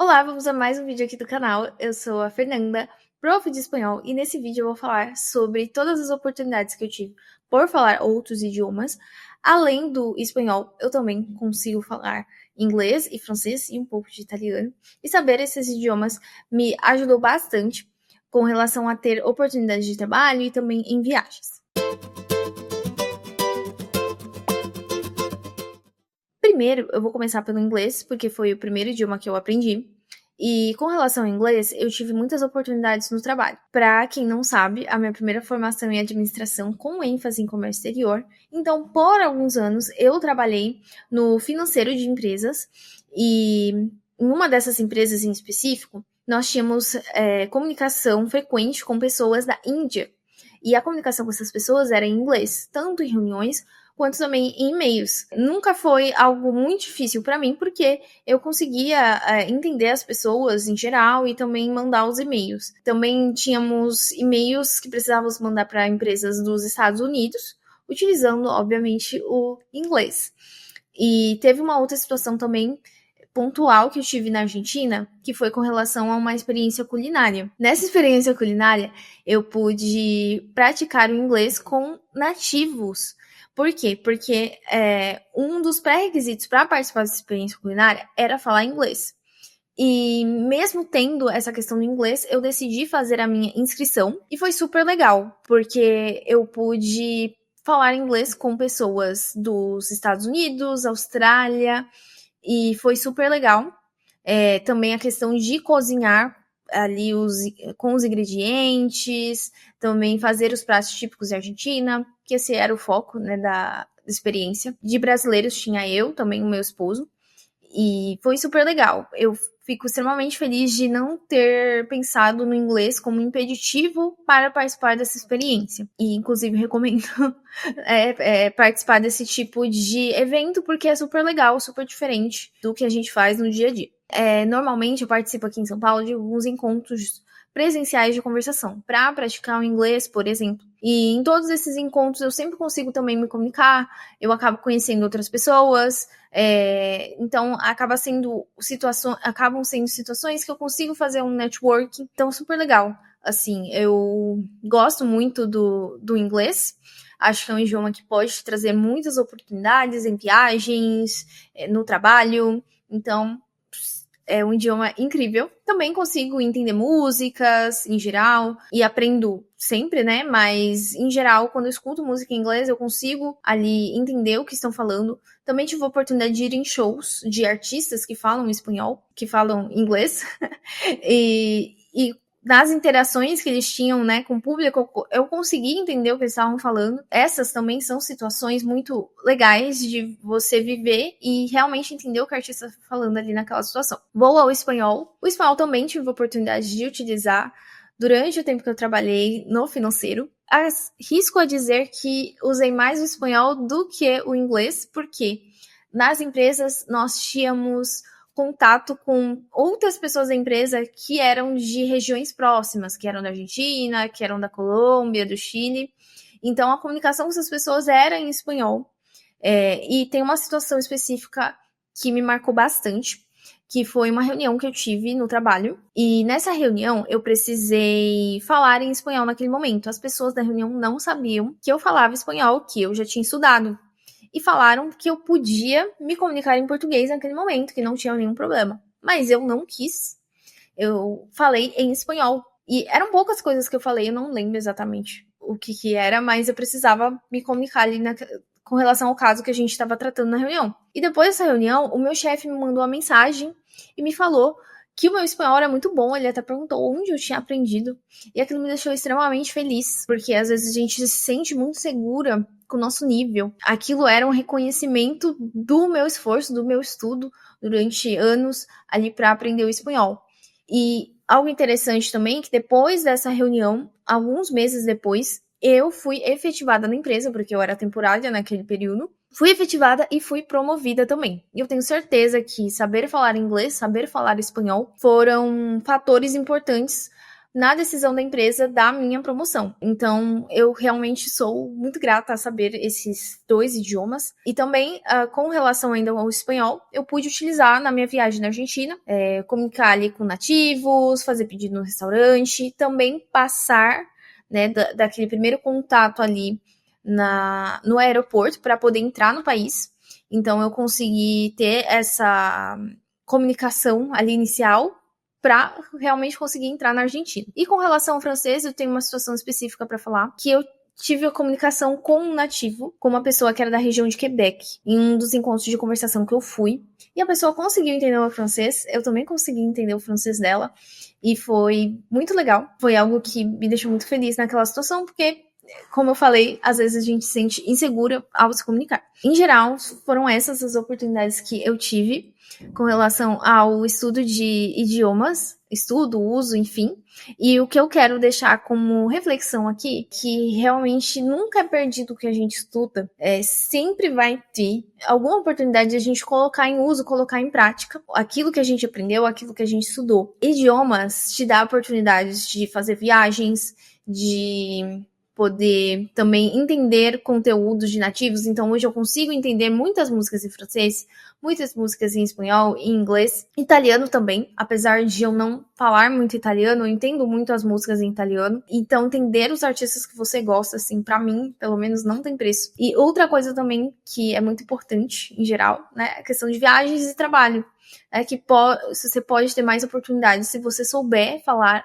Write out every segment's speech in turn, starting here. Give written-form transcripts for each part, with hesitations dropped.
Olá, vamos a mais um vídeo aqui do canal. Eu sou a Fernanda, prof de espanhol, e nesse vídeo eu vou falar sobre todas as oportunidades que eu tive por falar outros idiomas. Além do espanhol, eu também consigo falar inglês e francês e um pouco de italiano. E saber esses idiomas me ajudou bastante com relação a ter oportunidades de trabalho e também em viagens. Primeiro, eu vou começar pelo inglês, porque foi o primeiro idioma que eu aprendi. E com relação ao inglês, eu tive muitas oportunidades no trabalho. Para quem não sabe, a minha primeira formação é em administração com ênfase em comércio exterior. Então, por alguns anos, eu trabalhei no financeiro de empresas e em uma dessas empresas em específico, nós tínhamos comunicação frequente com pessoas da Índia. E a comunicação com essas pessoas era em inglês, tanto em reuniões quanto também em e-mails. Nunca foi algo muito difícil para mim, porque eu conseguia entender as pessoas em geral e também mandar os e-mails. Também tínhamos e-mails que precisávamos mandar para empresas dos Estados Unidos, utilizando, obviamente, o inglês. E teve uma outra situação também pontual que eu tive na Argentina, que foi com relação a uma experiência culinária. Nessa experiência culinária, eu pude praticar o inglês com nativos. Por quê? Porque um dos pré-requisitos para participar dessa experiência culinária era falar inglês. E mesmo tendo essa questão do inglês, eu decidi fazer a minha inscrição e foi super legal, porque eu pude falar inglês com pessoas dos Estados Unidos, Austrália, e foi super legal. Também a questão de cozinhar ali com os ingredientes, também fazer os pratos típicos da Argentina, que esse era o foco, né, da experiência. De brasileiros tinha eu, também o meu esposo, e foi super legal. Eu fico extremamente feliz de não ter pensado no inglês como impeditivo para participar dessa experiência. E, inclusive, recomendo participar desse tipo de evento, porque é super legal, super diferente do que a gente faz no dia a dia. Normalmente, eu participo aqui em São Paulo de alguns encontros presenciais de conversação, para praticar o inglês, por exemplo. E em todos esses encontros eu sempre consigo também me comunicar, eu acabo conhecendo outras pessoas, então acabam sendo situações que eu consigo fazer um networking, então super legal. Assim, eu gosto muito do inglês, acho que é um idioma que pode trazer muitas oportunidades em viagens, no trabalho, então é um idioma incrível. Também consigo entender músicas em geral e aprendo sempre, né? Mas em geral, quando eu escuto música em inglês, eu consigo ali entender o que estão falando. Também tive a oportunidade de ir em shows de artistas que falam espanhol, que falam inglês. e nas interações que eles tinham, né, com o público, eu consegui entender o que eles estavam falando. Essas também são situações muito legais de você viver e realmente entender o que o artista está falando ali naquela situação. Vou ao espanhol. O espanhol também tive a oportunidade de utilizar durante o tempo que eu trabalhei no financeiro. Arrisco a dizer que usei mais o espanhol do que o inglês, porque nas empresas nós tínhamos contato com outras pessoas da empresa que eram de regiões próximas, que eram da Argentina, que eram da Colômbia, do Chile. Então, a comunicação com essas pessoas era em espanhol. E tem uma situação específica que me marcou bastante, que foi uma reunião que eu tive no trabalho. E nessa reunião, eu precisei falar em espanhol naquele momento. As pessoas da reunião não sabiam que eu falava espanhol, que eu já tinha estudado. E falaram que eu podia me comunicar em português naquele momento, que não tinha nenhum problema. Mas eu não quis. Eu falei em espanhol. E eram poucas coisas que eu falei, eu não lembro exatamente o que era, mas eu precisava me comunicar ali com relação ao caso que a gente estava tratando na reunião. E depois dessa reunião, o meu chefe me mandou uma mensagem e me falou que o meu espanhol era muito bom, ele até perguntou onde eu tinha aprendido. E aquilo me deixou extremamente feliz, porque às vezes a gente se sente muito segura com o nosso nível. Aquilo era um reconhecimento do meu esforço, do meu estudo durante anos ali para aprender o espanhol. E algo interessante também, que depois dessa reunião, alguns meses depois, eu fui efetivada na empresa, porque eu era temporária naquele período. Fui efetivada e fui promovida também. E eu tenho certeza que saber falar inglês, saber falar espanhol foram fatores importantes na decisão da empresa da minha promoção. Então, eu realmente sou muito grata a saber esses 2 idiomas. E também, com relação ainda ao espanhol, eu pude utilizar na minha viagem na Argentina, comunicar ali com nativos, fazer pedido no restaurante, também passar, né, daquele primeiro contato ali no aeroporto para poder entrar no país. Então, eu consegui ter essa comunicação ali inicial para realmente conseguir entrar na Argentina. E com relação ao francês, eu tenho uma situação específica para falar, que eu tive a comunicação com um nativo, com uma pessoa que era da região de Quebec, em um dos encontros de conversação que eu fui. E a pessoa conseguiu entender o francês, eu também consegui entender o francês dela, e foi muito legal. Foi algo que me deixou muito feliz naquela situação, porque, como eu falei, às vezes a gente se sente insegura ao se comunicar. Em geral, foram essas as oportunidades que eu tive com relação ao estudo de idiomas, uso, enfim. E o que eu quero deixar como reflexão aqui, que realmente nunca é perdido o que a gente estuda, sempre vai ter alguma oportunidade de a gente colocar em uso, colocar em prática aquilo que a gente aprendeu, aquilo que a gente estudou. Idiomas te dá oportunidades de fazer viagens, de poder também entender conteúdos de nativos. Então, hoje eu consigo entender muitas músicas em francês, muitas músicas em espanhol, em inglês, italiano também, apesar de eu não falar muito italiano, eu entendo muito as músicas em italiano. Então, entender os artistas que você gosta, assim, pra mim, pelo menos, não tem preço. E outra coisa também que é muito importante, em geral, né, é a questão de viagens e trabalho. Que você pode ter mais oportunidades se você souber falar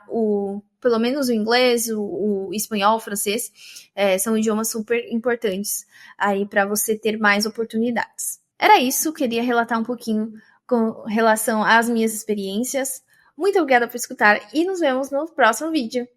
pelo menos o inglês, o espanhol, o francês, são idiomas super importantes aí para você ter mais oportunidades. Era isso, queria relatar um pouquinho com relação às minhas experiências. Muito obrigada por escutar e nos vemos no próximo vídeo.